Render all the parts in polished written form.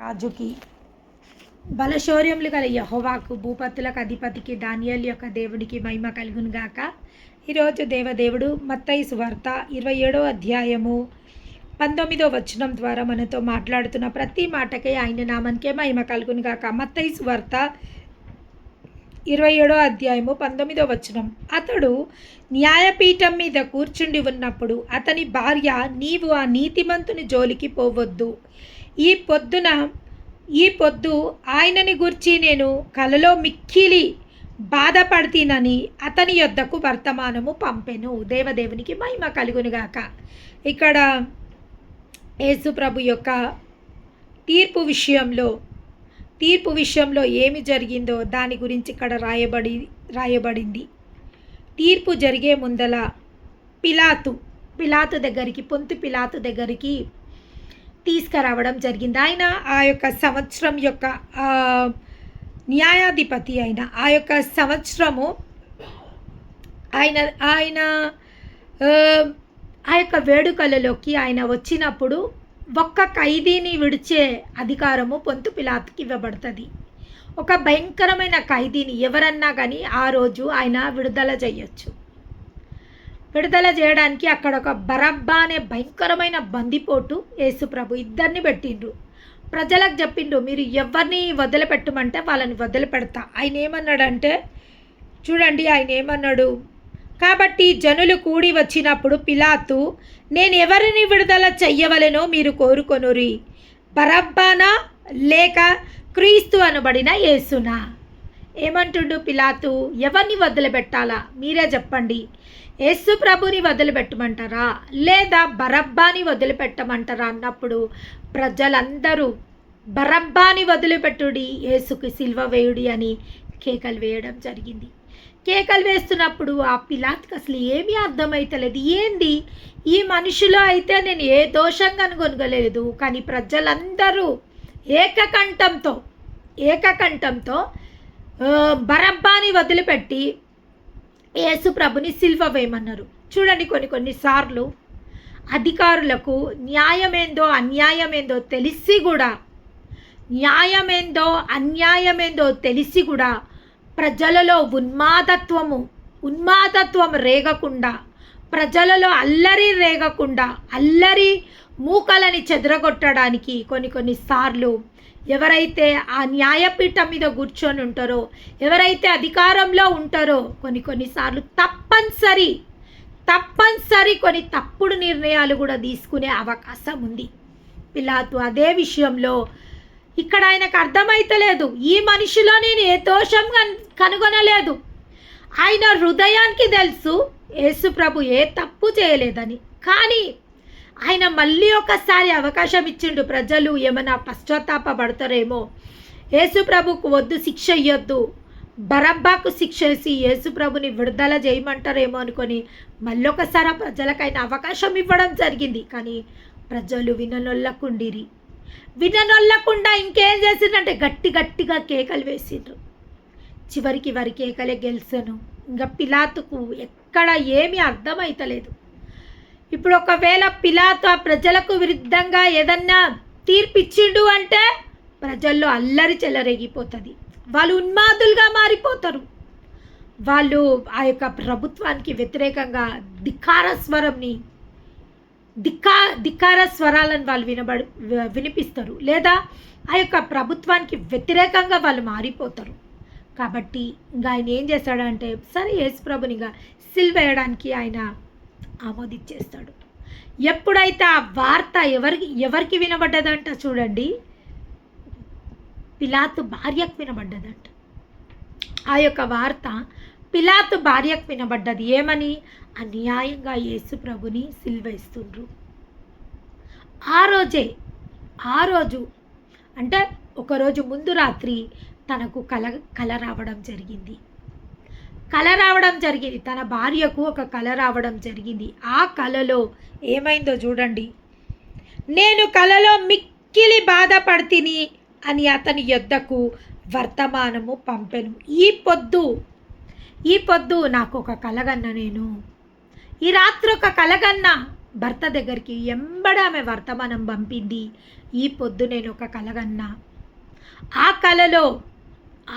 రాజుకి బలశౌర్యములు గల యెహోవాకు భూపతులకు అధిపతికి దానియేలు యొక్క దేవునికి మహిమ కలుగును గాక. ఈరోజు దేవదేవుడు మత్తయి సువార్త 27వ అధ్యాయము 19వ వచనం ద్వారా మనతో మాట్లాడుతున్న ప్రతి మాటకే ఆయన నామానికే మహిమ కలుగును గాక. మత్తయి సువార్త 27వ అధ్యాయము 19వ వచనం. అతడు న్యాయపీఠం మీద కూర్చుండి ఉన్నప్పుడు అతని భార్య, నీవు ఆ నీతిమంతుని జోలికి పోవద్దు, ఈ పొద్దు ఆయనని గురించి నేను కలలో మిక్కిలి బాధపడుతీనని అతని యొద్దకు వర్తమానము పంపెను. దేవదేవునికి మహిమ కలుగునుగాక. ఇక్కడ యేసు ప్రభు యొక్క తీర్పు విషయంలో ఏమి జరిగిందో దాని గురించి ఇక్కడ రాయబడింది. తీర్పు జరిగే ముందల పిలాతు దగ్గరికి, పొంతు పిలాతు దగ్గరికి తీసుకురావడం జరిగింది. ఆయన ఆ యొక్క సంవత్సరం యొక్క న్యాయాధిపతి అయిన ఆ యొక్క సంవత్సరము ఆయన ఆ యొక్క వేడుకలలోకి ఆయన వచ్చినప్పుడు ఒక్క ఖైదీని విడిచే అధికారము పొంతు పిలాతుకి ఇవ్వబడుతుంది. ఒక భయంకరమైన ఖైదీని ఎవరన్నా కానీ ఆ రోజు ఆయన విడుదల చేయొచ్చు. విడుదల చేయడానికి అక్కడ ఒక బరబ్బా అనే భయంకరమైన బందిపోటు యేసు ప్రభు ఇద్దరిని పెట్టిండ్రు. ప్రజలకు చెప్పిండ్రు, మీరు ఎవరిని వదిలిపెట్టమంటే వాళ్ళని వదిలిపెడతా. ఆయన ఏమన్నాడంటే చూడండి, ఆయన ఏమన్నాడు, కాబట్టి జనులు కూడి వచ్చినప్పుడు పిలాతు, నేను ఎవరిని విడుదల చెయ్యవలెనో మీరు కోరుకొనురి, బరబ్బానా లేక క్రీస్తు అనబడిన యేసునా? ఏమంటుండు పిలాతు, ఎవరిని వదిలిపెట్టాలా మీరే చెప్పండి. యేసు ప్రభుని వదిలిపెట్టమంటారా లేదా బరబ్బాని వదిలిపెట్టమంటారా అన్నప్పుడు ప్రజలందరూ బరబ్బాని వదిలిపెట్టుడి, యేసుకి సిల్వ వేయుడి అని కేకలు వేయడం జరిగింది. కేకలు వేస్తున్నప్పుడు ఆ పిలాతుకి అసలు ఏమీ అర్థమైతలేదు. ఏంది ఈ మనిషిలో అయితే నేను ఏ దోషం కనుగొనగలేదు, కానీ ప్రజలందరూ ఏకకంఠంతో బరబ్బాని వదిలిపెట్టి యేసు ప్రభుని సిల్వ వేయమన్నారు. చూడండి, కొన్నిసార్లు అధికారులకు న్యాయమేందో అన్యాయమేందో తెలిసి కూడా ప్రజలలో ఉన్మాదత్వం రేగకుండా, ప్రజలలో అల్లరి మూకలని చెదరగొట్టడానికి కొన్నిసార్లు ఎవరైతే ఆ న్యాయపీఠం మీద కూర్చొని ఉంటారో, ఎవరైతే అధికారంలో ఉంటారో కొన్నిసార్లు తప్పనిసరి కొన్ని తప్పుడు నిర్ణయాలు కూడా తీసుకునే అవకాశం ఉంది. పిలాతు అదే విషయంలో ఇక్కడ ఆయనకు అర్థమైతలేదు, ఈ మనిషిలో నేను ఏ దోషం కనుగొనలేదు. ఆయన హృదయానికి తెలుసు యేసు ప్రభు ఏ తప్పు చేయలేదని, కానీ ఆయన మళ్ళీ ఒకసారి అవకాశం ఇచ్చిండు. ప్రజలు ఏమైనా పశ్చాత్తాపడతారేమో, యేసు ప్రభుకు వద్దు శిక్ష ఇయ్యొద్దు, బరబ్బాకు శిక్ష వేసి యేసు ప్రభుని విడుదల చేయమంటారేమో అనుకొని మళ్ళీ ఒకసారి ప్రజలకైనా అవకాశం ఇవ్వడం జరిగింది. కానీ ప్రజలు విననొల్లకుండా ఇంకేం చేసిందంటే గట్టిగా కేకలు వేసిండ్రు. చివరికి వారి కేకలే గెలిచాను. ఇంకా పిలాతుకు ఎక్కడ ఏమీ అర్థమైతలేదు. ఇప్పుడు ఒకవేళ పిలాతు ఆ ప్రజలకు విరుద్ధంగా ఏదన్నా తీర్పిచ్చిండు అంటే ప్రజల్లో అల్లరి చెలరేగిపోతుంది, వాళ్ళు ఉన్మాదులుగా మారిపోతారు. వాళ్ళు ఆ యొక్క ప్రభుత్వానికి వ్యతిరేకంగా ధిక్కార స్వరాలను వాళ్ళు వినిపిస్తారు, లేదా ఆ యొక్క ప్రభుత్వానికి వ్యతిరేకంగా వాళ్ళు మారిపోతారు. కాబట్టి ఇంకా ఆయన ఏం చేస్తాడంటే, సరే యేసు ప్రభుని ఇంకా సిల్వ వేయడానికి ఆయన ఆమోదించేస్తాడు. ఎప్పుడైతే ఆ వార్త ఎవరికి వినబడ్డదంట చూడండి, పిలాతు భార్యకు వినబడ్డదంట. ఆ యొక్క వార్త పిలాతు భార్యకు వినబడ్డది. ఏమని? అన్యాయంగా యేసు ప్రభుని సిల్వేస్తుండ్రు. ఆ రోజు అంటే ఒకరోజు ముందు రాత్రి తనకు కల రావడం జరిగింది. తన భార్యకు ఒక కల రావడం జరిగింది. ఆ కలలో ఏమైందో చూడండి. నేను కలలో మిక్కిలి బాధపడితిని అని అతని యొద్దకు వర్తమానము పంపెను. ఈ పొద్దు నాకు ఒక కలగన్నా, నేను ఈ రాత్రి ఒక కలగన్నా, భర్త దగ్గరికి ఎంబడి ఆమె వర్తమానం పంపింది. ఈ పొద్దు నేను ఒక కలగన్నా, ఆ కలలో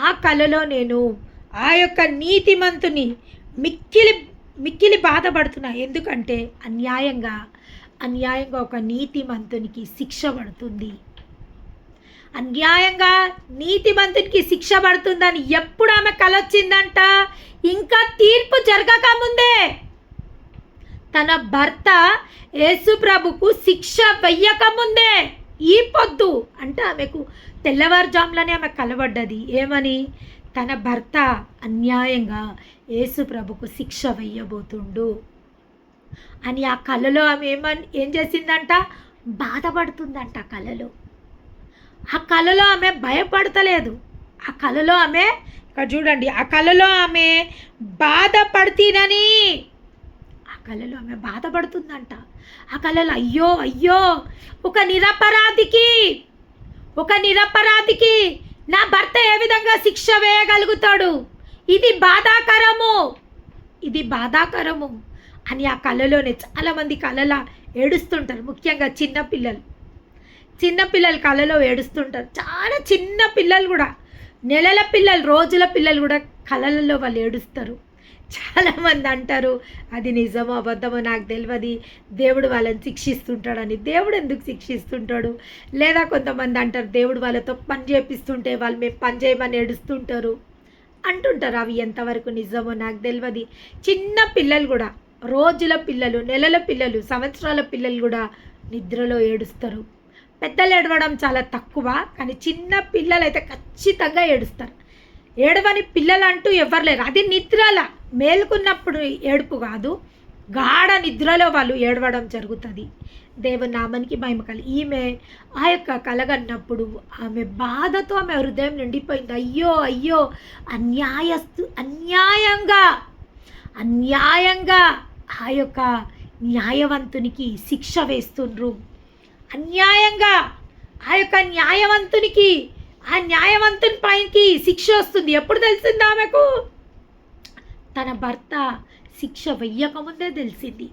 ఆ కలలో నేను ఆ యొక్క నీతిమంతుని మిక్కిలి మిక్కిలి బాధపడుతున్నా. ఎందుకంటే అన్యాయంగా ఒక నీతిమంతునికి శిక్ష పడుతుంది. అన్యాయంగా నీతిమంతునికి శిక్ష పడుతుందని ఎప్పుడు ఆమె కలొచ్చిందంట? ఇంకా తీర్పు జరగక ముందే. తన భర్త యేసు ప్రభుకు శిక్ష వెయ్యక ముందే ఈ పొద్దు అంటే ఆమెకు తెల్లవారుజాములనే ఆమె కలబడ్డది. ఏమని? తన భర్త అన్యాయంగా యేసు ప్రభుకు శిక్ష వెయ్యబోతుండు అని. ఆ కలలో ఆమె ఏం చేసిందంట? బాధపడుతుందంట కలలో. ఆ కలలో ఆమె భయపడతలేదు. ఆ కలలో ఆమె, ఇక్కడ చూడండి, ఆ కలలో ఆమె బాధపడుతీనని, ఆ కలలో ఆమె బాధపడుతుందంట. ఆ కలలో అయ్యో అయ్యో ఒక నిరపరాధికి నా భర్త ఏ విధంగా శిక్ష వేయగలుగుతాడు, ఇది బాధాకరము అని ఆ కలలోనే చాలామంది కలల ఏడుస్తుంటారు. ముఖ్యంగా చిన్నపిల్లలు కలలో ఏడుస్తుంటారు. చాలా చిన్న పిల్లలు కూడా, నెలల పిల్లలు, రోజుల పిల్లలు కూడా కలలలో వాళ్ళు ఏడుస్తారు. చాలామంది అంటారు అది నిజమో అబద్ధమో నాకు తెలియదు, దేవుడు వాళ్ళని శిక్షిస్తుంటాడని. దేవుడు ఎందుకు శిక్షిస్తుంటాడు? లేదా కొంతమంది అంటారు దేవుడు వాళ్ళతో పని చేపిస్తుంటే వాళ్ళు మేము పని చేయమని ఏడుస్తుంటారు అంటుంటారు. అవి ఎంతవరకు నిజమో నాకు తెలియదు. చిన్న పిల్లలు కూడా, రోజుల పిల్లలు, నెలల పిల్లలు, సంవత్సరాల పిల్లలు కూడా నిద్రలో ఏడుస్తారు. పెద్దలు ఏడవడం చాలా తక్కువ, కానీ చిన్న పిల్లలు అయితే ఖచ్చితంగా ఏడుస్తారు. ఏడవని పిల్లలు అంటూ ఎవరు లేరు. అది నిద్రల మేల్కొన్నప్పుడు ఏడుపు కాదు, గాఢ నిద్రలో వాళ్ళు ఏడవడం జరుగుతుంది. దేవుని నామానికి మహిమ కలి. ఈమె ఆ యొక్క కలగన్నప్పుడు ఆమె బాధతో ఆమె హృదయం నిండిపోయింది. అయ్యో అయ్యో అన్యాయంగా ఆ యొక్క న్యాయవంతునికి శిక్ష వేస్తుండ్రు. అన్యాయంగా ఆ యొక్క న్యాయవంతుని పైకి శిక్ష వస్తుంది. ఎప్పుడు తెలిసింది ఆమెకు? తన భర్త శిక్ష వెయ్యకముందే తెలిసింది.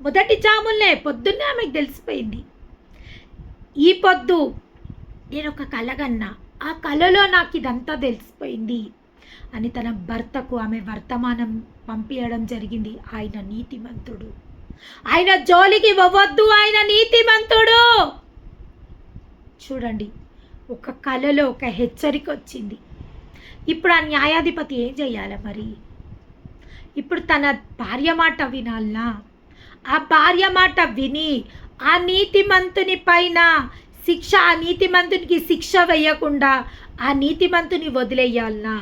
మొదటి జాములనే పొద్దున్నే ఆమెకు తెలిసిపోయింది. ఈ పొద్దు నేను ఒక కలగన్నా, ఆ కలలో నాకు ఇదంతా తెలిసిపోయింది అని తన భర్తకు ఆమె వర్తమానం పంపించడం జరిగింది. ఆయన నీతిమంతుడు, ఆయన జోలికి పోవద్దు, ఆయన నీతిమంతుడు. చూడండి, ఒక కలలో ఒక హెచ్చరిక వచ్చింది. ఇప్పుడు ఆ న్యాయాధిపతి ఏం చేయాలి మరి? ఇప్పుడు తన భార్య మాట వినాలనా? ఆ భార్య మాట విని ఆ నీతిమంతుని పైన ఆ నీతిమంతునికి శిక్ష వేయకుండా ఆ నీతిమంతుని వదిలేయాలనా?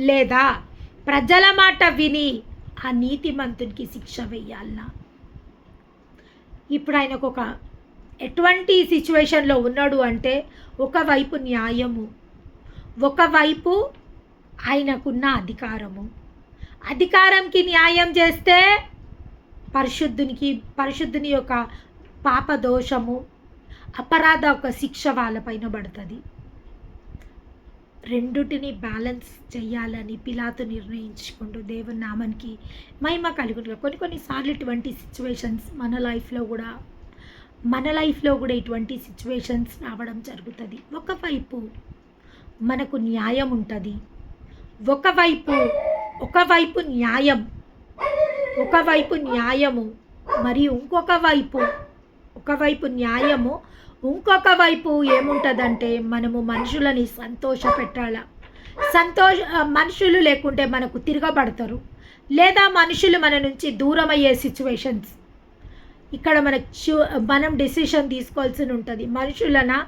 లేదా ప్రజల మాట విని ఆ నీతిమంతునికి శిక్ష వేయాలనా? ఇప్పుడు ఆయనకు ఒక ఎటువంటి సిచ్యువేషన్లో ఉన్నాడు అంటే, ఒకవైపు న్యాయము, ఒకవైపు ఆయనకున్న అధికారంకి న్యాయం చేస్తే పరిశుద్ధుని యొక్క పాపదోషము, అపరాధ ఒక శిక్ష వాళ్ళపైన పడుతుంది. రెండుటిని బ్యాలెన్స్ చేయాలని పిలాతు నిర్ణయించుకుంటూ దేవుని నామానికి మహిమ కలుగుతుంది. కొన్నిసార్లు ఇటువంటి సిచ్యువేషన్స్ మన లైఫ్లో కూడా ఇటువంటి సిచ్యువేషన్స్ రావడం జరుగుతుంది. ఒకవైపు మనకు న్యాయం ఉంటుంది, ఒకవైపు న్యాయము మరియు ఒకవైపు న్యాయము, ఇంకొక వైపు ఏముంటుందంటే మనము మనుషులని సంతోషపెట్టాల. మనుషులు లేకుంటే మనకు తిరగబడతారు, లేదా మనుషులు మన నుంచి దూరం అయ్యే సిచ్యువేషన్స్ ఇక్కడ మనం డెసిషన్ తీసుకోవాల్సి ఉంటుంది. మనుషులనా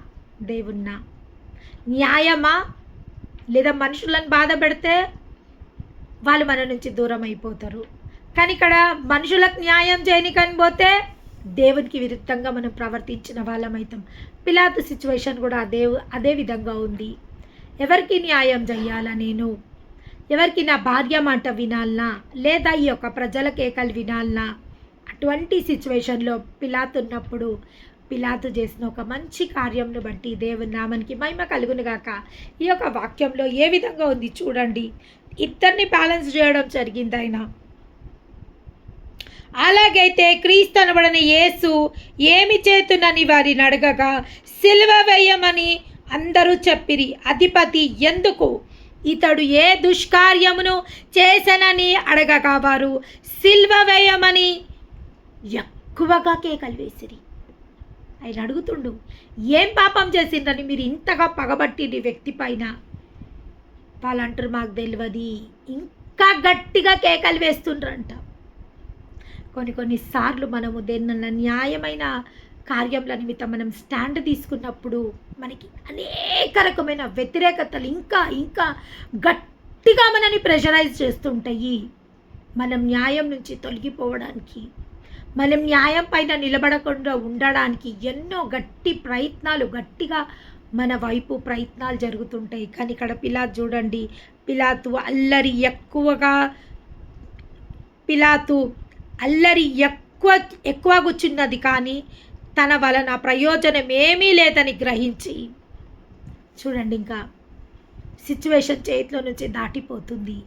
దేవున్నా? న్యాయమా? లేదా మనుషులను బాధ పెడితే వాళ్ళు మన నుంచి దూరం అయిపోతారు. కానీ ఇక్కడ మనుషులకు న్యాయం చేయనికని పోతే దేవునికి విరుద్ధంగా మనం ప్రవర్తించిన వాళ్ళమవుతాం. పిలాతు సిచ్యువేషన్ కూడా అదే విధంగా ఉంది. ఎవరికి న్యాయం చేయాలా? ఎవరికి నా భార్య మాట వినాలనా, లేదా ఈ యొక్క ప్రజల కేకలు వినాలనా? అటువంటి సిచ్యువేషన్లో పిలాతు ఉన్నప్పుడు పిలాతు చేసిన ఒక మంచి కార్యంను బట్టి దేవుని నామానికి మహిమ కలుగునుగాక. ఈ యొక్క వాక్యంలో ఏ విధంగా ఉంది చూడండి. ఇద్దరిని బ్యాలెన్స్ చేయడం జరిగింది. అలాగైతే క్రీస్తు అనబడిన యేసు ఏమి చేతునని వారిని అడగగా, సిలువ వేయమని అందరూ చెప్పిరి. అధిపతి ఎందుకు ఇతడు ఏ దుష్కార్యమును చేసనని అడగగా వారు సిలువ వేయమని ఎక్కువగా కేకలు వేసిరి. ఆయన అడుగుతుండు, ఏం పాపం చేసిండ్రని మీరు ఇంతగా పగబట్టింది వ్యక్తి పైన. వాళ్ళంటారు, మాకు తెలియదు. ఇంకా గట్టిగా కేకలు వేస్తుండ్రంట. కొన్నిసార్లు మనము దేన్నన్నా న్యాయమైన కార్యముల నిమిత్తం మనం స్టాండ్ తీసుకున్నప్పుడు మనకి అనేక రకమైన వ్యతిరేకతలు ఇంకా ఇంకా గట్టిగా మనని ప్రెషరైజ్ చేస్తుంటాయి. మనం న్యాయం నుంచి తొలగిపోవడానికి, మనం న్యాయం పైన నిలబడకుండా ఉండడానికి ఎన్నో గట్టి ప్రయత్నాలు, గట్టిగా మన వైపు ప్రయత్నాలు జరుగుతుంటాయి. కానీ ఇక్కడ పిలాతు చూడండి, పిలాతు అల్లరి ఎక్కువ కూర్చున్నది, కానీ తన వలన ప్రయోజనం ఏమీ లేదని గ్రహించి చూడండి, ఇంకా సిచ్యువేషన్ చేతిలో నుంచి దాటిపోతుంది.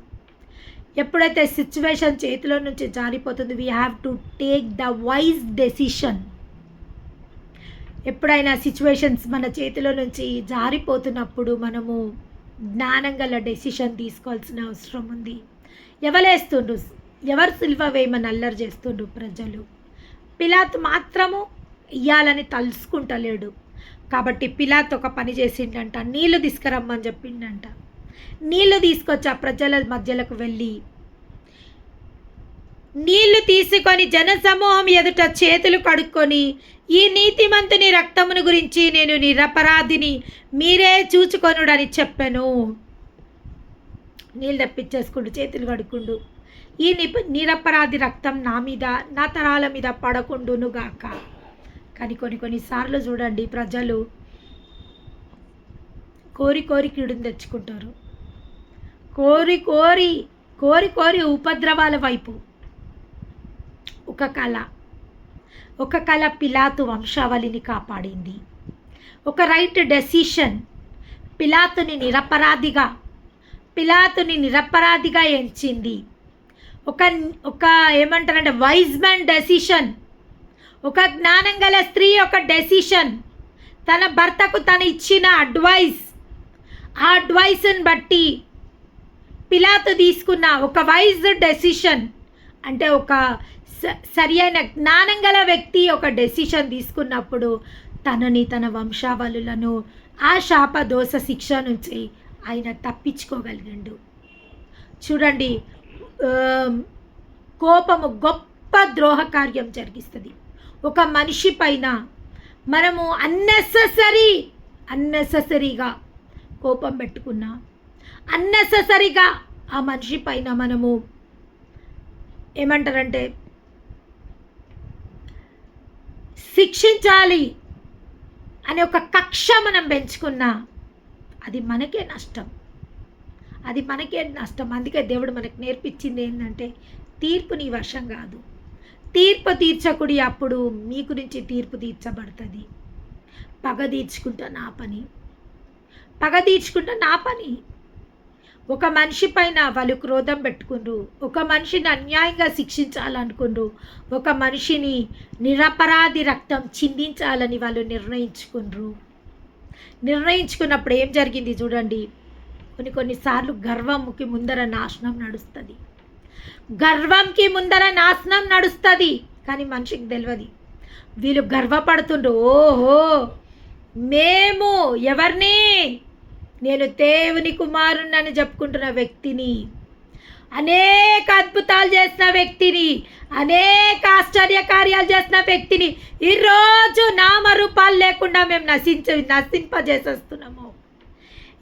ఎప్పుడైతే సిచ్యువేషన్ చేతిలో నుంచి జారిపోతుంది, we have to take the wise decision. ఎప్పుడైనా సిచ్యువేషన్స్ మన చేతిలో నుంచి జారిపోతున్నప్పుడు మనము జ్ఞానం గల డెసిషన్ తీసుకోవాల్సిన అవసరం ఉంది. ఎవరు సిలువ వేయమని అల్లరి చేస్తుండ్రు ప్రజలు. పిలాతు మాత్రము ఇయ్యాలని తలుసుకుంటలేడు. కాబట్టి పిలాతు ఒక పని చేసిండంట, నీళ్లు తీసుకురమ్మని చెప్పిండంట. నీళ్లు తీసుకొచ్చి ఆ ప్రజల మధ్యలోకి వెళ్ళి నీళ్లు తీసుకొని జనసమూహం ఎదుట చేతులు కడుక్కొని, ఈ నీతిమంతుని రక్తమును గురించి నేను నిరపరాధిని, మీరే చూచుకొనుడని చెప్పాను. నీళ్ళు తెప్పించేసుకుంటూ చేతులు కడుక్కుండు, ఈ నిరపరాధి రక్తం నా మీద, నా తరాల మీద పడకుండునుగాక. కానీ కొన్నిసార్లు చూడండి, ప్రజలు కోరి కీడును తెచ్చుకుంటారు. కోరి ఉపద్రవాల వైపు. ఒక కళ పిలాతు వంశావళిని కాపాడింది. ఒక రైట్ డెసిషన్ పిలాతుని నిరపరాధిగా ఎంచింది. ఒక ఏమంటారంటే వైజ్ మ్యాన్ డెసిషన్, ఒక జ్ఞానం గల స్త్రీ ఒక డెసిషన్, తన భర్తకు తను ఇచ్చిన ఆ అడ్వైస్ని బట్టి పిలాతు తీసుకున్న ఒక వైజ్ డెసిషన్, అంటే ఒక సరి అయిన జ్ఞానం గల వ్యక్తి ఒక డెసిషన్ తీసుకున్నప్పుడు తన వంశావళులను ఆ శాప దోష శిక్ష నుంచి ఆయన తప్పించుకోగలిగాడు. చూడండి, కోపము గొప్ప ద్రోహ కార్యం జరిగిస్తుంది. ఒక మనిషి పైన మనము అన్నెసెసరీగా కోపం పెట్టుకున్నా, అన్నెసెసరీగా ఆ మనిషి పైన మనము ఏమంటారంటే శిక్షించాలి అనే ఒక కక్ష మనం పెంచుకున్నా అది మనకే నష్టం. అందుకే దేవుడు మనకు నేర్పించింది ఏంటంటే, తీర్పు నీ వశం కాదు. తీర్పు తీర్చకుడి, అప్పుడు మీ గురించి తీర్పు తీర్చబడుతుంది. పగ తీర్చుకుంటా నా పని. ఒక మనిషి పైన వాళ్ళు క్రోధం పెట్టుకుండ్రు, ఒక మనిషిని అన్యాయంగా శిక్షించాలనుకుండ్రు, ఒక మనిషిని నిరపరాధి రక్తం చిందించాలని వాళ్ళు నిర్ణయించుకున్నప్పుడు ఏం జరిగింది చూడండి. కొన్నిసార్లు గర్వంకి ముందర నాశనం నడుస్తుంది. కానీ మనిషికి తెలియదు. వీళ్ళు గర్వపడుతుండ్రు, ఓహో మేము ఎవరిని, నేను దేవుని కుమారుణ్ణని చెప్పుకుంటున్న వ్యక్తిని, అనేక అద్భుతాలు చేసిన వ్యక్తిని, అనేక ఆశ్చర్యకార్యాలు చేసిన వ్యక్తిని ఈరోజు నామరూపాలు లేకుండా మేము నశింపజేసేస్తున్నాము.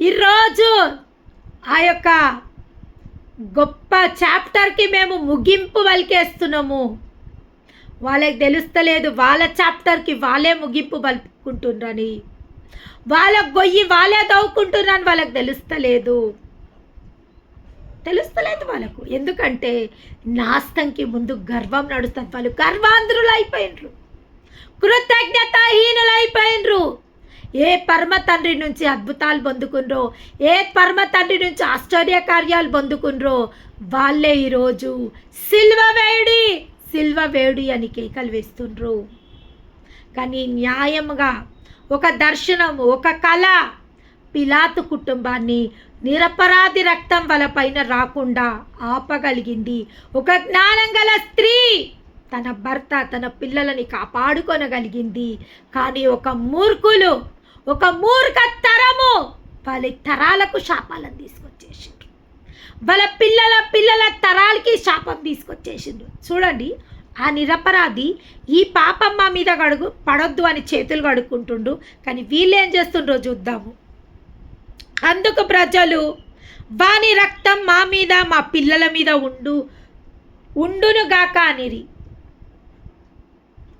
ఈరోజు ఆ యొక్క గొప్ప చాప్టర్కి మేము ముగింపు పలికేస్తున్నాము. వాళ్ళకి తెలుస్తలేదు, వాళ్ళ చాప్టర్కి వాళ్ళే ముగింపు పలుకుంటున్నారని, వాళ్ళ గొయ్యి వాళ్ళే దవ్వుకుంటున్నారని వాళ్ళకి తెలుస్తలేదు వాళ్ళకు. ఎందుకంటే నాస్తంకి ముందు గర్వం నడుస్తుంది. వాళ్ళు గర్వాంధ్రులు అయిపోయినరు, కృతజ్ఞతాహీనులైపోయినరు. ఏ పరమ తండ్రి నుంచి అద్భుతాలు పొందుకున్రో, ఏ పరమ తండ్రి నుంచి ఆశ్చర్య కార్యాలు పొందుకున్రో వాళ్ళే ఈరోజు సిలువ సిల్వ వేడి అని కేకలు వేస్తుండ్రు. కానీ న్యాయముగా ఒక దర్శనము, ఒక కళ పిలాతు కుటుంబాన్ని నిరపరాధి రక్తం వాళ్ళ పైన రాకుండా ఆపగలిగింది. ఒక జ్ఞానం గల స్త్రీ తన భర్త, తన పిల్లలని కాపాడుకొనగలిగింది. కానీ ఒక మూర్ఖులు, ఒక మూర్ఖ తరము వాళ్ళ తరాలకు శాపాలను తీసుకొచ్చేసిండ్రు. వాళ్ళ పిల్లల తరాలకి శాపం తీసుకొచ్చేసిండ్రు. చూడండి, ఆ నిరపరాధి ఈ పాపం మా మీద పడొద్దు అని చేతులు కడుక్కుంటుండు. కానీ వీళ్ళు ఏం చేస్తుండ్రో చూద్దాము. అందుకు ప్రజలు వాని రక్తం మా మీద, మా పిల్లల మీద ఉండునుగాక అనిరి.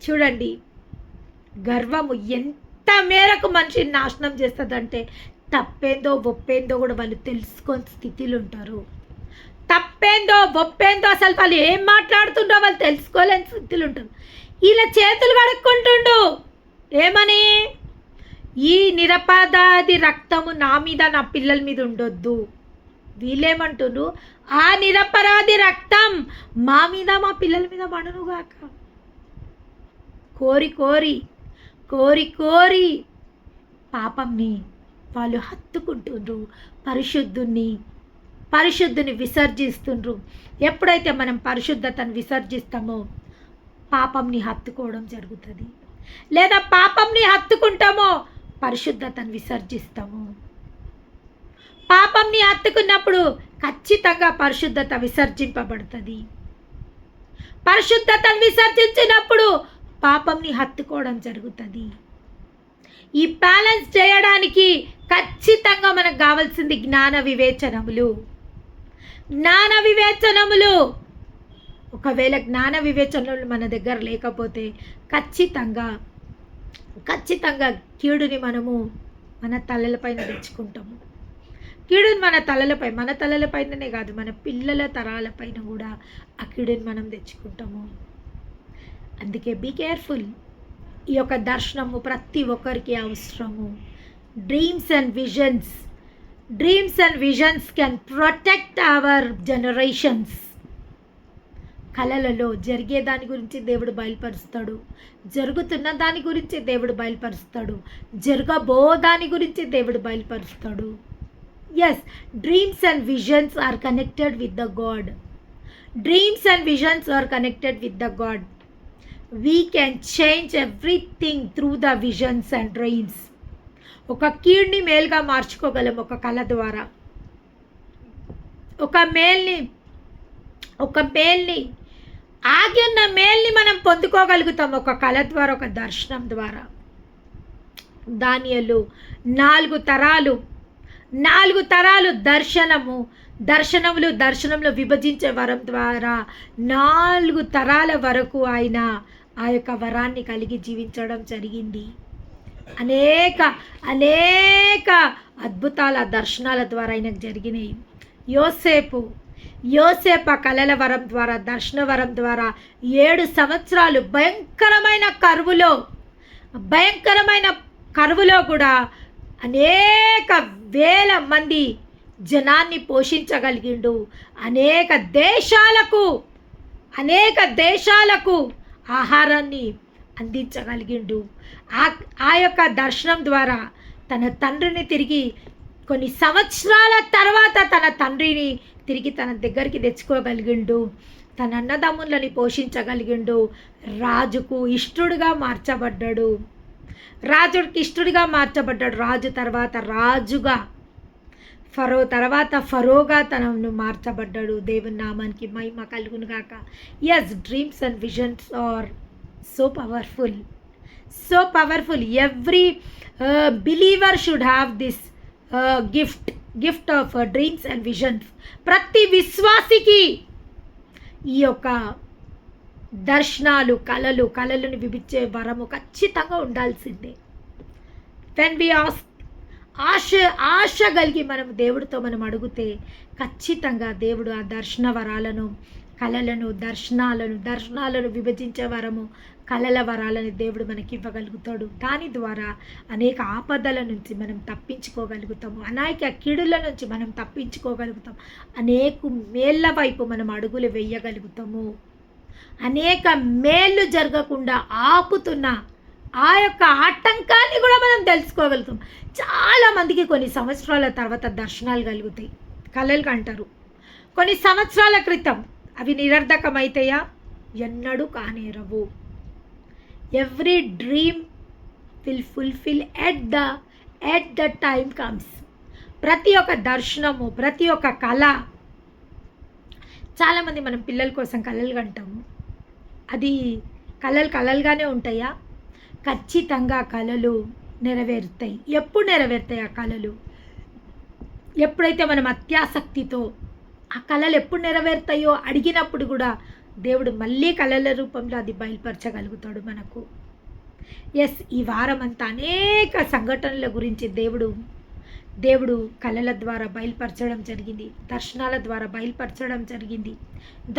చూడండి, గర్వము ఎంత మేరకు మనిషిని నాశనం చేస్తుందంటే తప్పేందో ఒప్పేందో కూడా వాళ్ళు తెలుసుకొని స్థితిలో ఉంటారు. తప్పేందో ఒప్పేందో అసలు వాళ్ళు ఏం మాట్లాడుతుండో వాళ్ళు తెలుసుకోలేని స్థితిలో ఉంటారు. ఇలా చేతులు కడుక్కుంటుండు ఏమని, ఈ నిరపరాధి రక్తము నా మీద, నా పిల్లల మీద ఉండొద్దు. వీళ్ళేమంటున్నారు, ఆ నిరపరాధి రక్తం మా మీద, మా పిల్లల మీద పడునుగాక. కోరి కోరి కోరి కోరి పాపంని వాళ్ళు హత్తుకుంటుండ్రు, పరిశుద్ధుని విసర్జిస్తుండ్రు. ఎప్పుడైతే మనం పరిశుద్ధతను విసర్జిస్తామో పాపంని హత్తుకోవడం జరుగుతుంది. లేదా పాపంని హత్తుకుంటామో పరిశుద్ధతను విసర్జిస్తాము. పాపంని హత్తుకున్నప్పుడు ఖచ్చితంగా పరిశుద్ధత విసర్జింపబడుతుంది. పరిశుద్ధతను విసర్జించినప్పుడు పాపంని హత్తుకోవడం జరుగుతుంది. ఈ బ్యాలెన్స్ చేయడానికి ఖచ్చితంగా మనకు కావాల్సింది జ్ఞాన వివేచనములు. ఒకవేళ జ్ఞాన వివేచనలు మన దగ్గర లేకపోతే ఖచ్చితంగా కీడుని మనము మన తలలపైన తెచ్చుకుంటాము. కీడుని మన తలలపైననే కాదు, మన పిల్లల తరాలపైన కూడా ఆ కీడుని మనం తెచ్చుకుంటాము. అందుకే బీ కేర్ఫుల్. ఈ యొక్క దర్శనము ప్రతి ఒక్కరికి అవసరము. Dreams and visions can protect our generations. కళలలో జరిగే దాని గురించి దేవుడు బయలుపరుస్తాడు, జరుగుతున్న దాని గురించి దేవుడు బయలుపరుస్తాడు, జరగబో దాని గురించి దేవుడు బయలుపరుస్తాడు. Yes, dreams and visions are connected with the god. We can change everything through the visions and dreams. ఒక కీడ్ని మేల్గా మార్చుకోగలం ఒక కళ ద్వారా. ఒక మేల్ని ఆగి ఉన్న మేల్ని మనం పొందుకోగలుగుతాం ఒక కళ ద్వారా, ఒక దర్శనం ద్వారా. దానియేలు 4 తరాలు దర్శనములు విభజించే వరం ద్వారా 4 తరాల వరకు ఆయన ఆ యొక్క వరాన్ని కలిగి జీవించడం జరిగింది. అనేక అద్భుతాల దర్శనాల ద్వారా ఆయనకు జరిగినాయి. యోసేపు కళల వరం ద్వారా, దర్శన వరం ద్వారా 7 సంవత్సరాలు భయంకరమైన కరువులో కూడా అనేక వేల మంది జనాన్ని పోషించగలిగిండు. అనేక దేశాలకు ఆహారాన్ని అందించగలిగిండు. ఆ యొక్క దర్శనం ద్వారా తన తండ్రిని తిరిగి కొన్ని సంవత్సరాల తర్వాత తన తండ్రిని తిరిగి తన దగ్గరికి తెచ్చుకోగలిగిండు. తన అన్నదమ్ములని పోషించగలిగిండు. రాజుకి ఇష్టడుగా మార్చబడ్డాడు. రాజు తర్వాత రాజుగా, ఫరో తర్వాత ఫరోగా తనను మార్చబడ్డాడు. దేవుని నామానికి మహిమ కలుగును గాక. Yes, dreams and visions are so powerful. Every believer should have this gift of dreams and visions. ప్రతి విశ్వాసికి ఈ యొక్క దర్శనాలు, కళలను విభించే వరము ఖచ్చితంగా ఉండాల్సిందే. వెన్ వి ఆశ కలిగి మనం దేవుడితో మనం అడిగితే ఖచ్చితంగా దేవుడు ఆ దర్శన వరాలను, కళలను, దర్శనాలను విభజించే వరము, కళల వరాలను దేవుడు మనకి ఇవ్వగలుగుతాడు. దాని ద్వారా అనేక ఆపదల నుంచి మనం తప్పించుకోగలుగుతాము, అనేక కీడుల నుంచి మనం తప్పించుకోగలుగుతాం, అనేక మేళ్ళ వైపు మనం అడుగులు వేయగలుగుతాము. అనేక మేళ్ళు జరగకుండా ఆపుతున్న ఆ యొక్క ఆటంకాన్ని కూడా మనం తెలుసుకోగలుగుతాం. చాలామందికి కొన్ని సంవత్సరాల తర్వాత దర్శనాలు కలుగుతాయి, కలలు కంటారు. కొన్ని సంవత్సరాల క్రితం అవి నిరర్ధకమైతాయా? ఎన్నడూ కానేరవు. Every dream will fulfil at the time comes. ప్రతి ఒక్క దర్శనము, ప్రతి ఒక్క కళ, చాలామంది మనం పిల్లల కోసం కలలు కంటాము. అది కలలుగానే ఉంటాయా? ఖచ్చితంగా కలలు నెరవేరుతాయి. ఎప్పుడు నెరవేరుతాయి ఆ కలలు? ఎప్పుడైతే మనం అత్యాసక్తితో ఆ కళలు ఎప్పుడు నెరవేరుతాయో అడిగినప్పుడు కూడా దేవుడు మళ్ళీ కళల రూపంలో అది బయలుపరచగలుగుతాడు మనకు. ఈ వారం అంతా అనేక సంఘటనల గురించి దేవుడు కళల ద్వారా బయలుపరచడం జరిగింది, దర్శనాల ద్వారా బయలుపరచడం జరిగింది.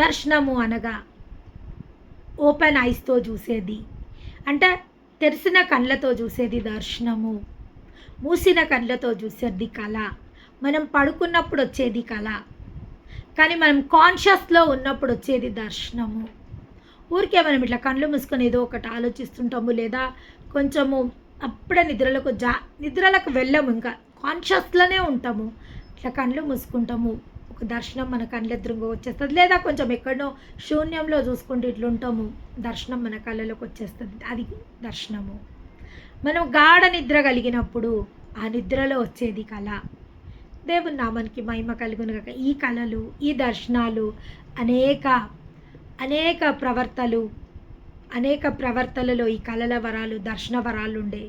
దర్శనము అనగా ఓపెన్ ఐస్తో చూసేది, అంటే తెరిసిన కళ్ళతో చూసేది దర్శనము. మూసిన కళ్ళతో చూసేది కళ. మనం పడుకున్నప్పుడు వచ్చేది కళ, కానీ మనం కాన్షియస్లో ఉన్నప్పుడు వచ్చేది దర్శనము. ఊరికే మనం ఇట్లా కళ్ళు మూసుకొని ఏదో ఒకటి ఆలోచిస్తుంటాము, లేదా కొంచెము అప్పుడే నిద్రలకు వెళ్ళము, ఇంకా కాన్షియస్లోనే ఉంటాము. ఇట్లా కళ్ళు మూసుకుంటాము, ఒక దర్శనం మన కళ్ళెదురుగా వచ్చేస్తుంది. లేదా కొంచెం ఎక్కడో శూన్యంలో చూసుకుంటూ ఇట్లుంటాము, దర్శనం మన కళ్ళలోకి వచ్చేస్తుంది. అది దర్శనము. మనం గాఢ నిద్ర కలిగినప్పుడు ఆ నిద్రలో వచ్చేది కళ. దేవుని నామానికి మహిమ కలుగునుగాక. ఈ కళలు, ఈ దర్శనాలు, అనేక ప్రవర్తలలో ఈ కళల వరాలు, దర్శన వరాలు ఉండే.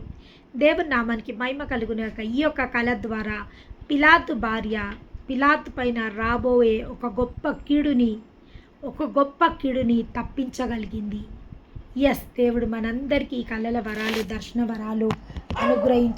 దేవుని నామానికి మహిమ కలుగునుగాక. ఈ యొక్క కళ ద్వారా పిలాతు పైన రాబోయే ఒక గొప్ప కీడుని తప్పించగలిగింది. దేవుడు మనందరికీ ఈ కళల వరాలు, దర్శన వరాలు అనుగ్రహించు.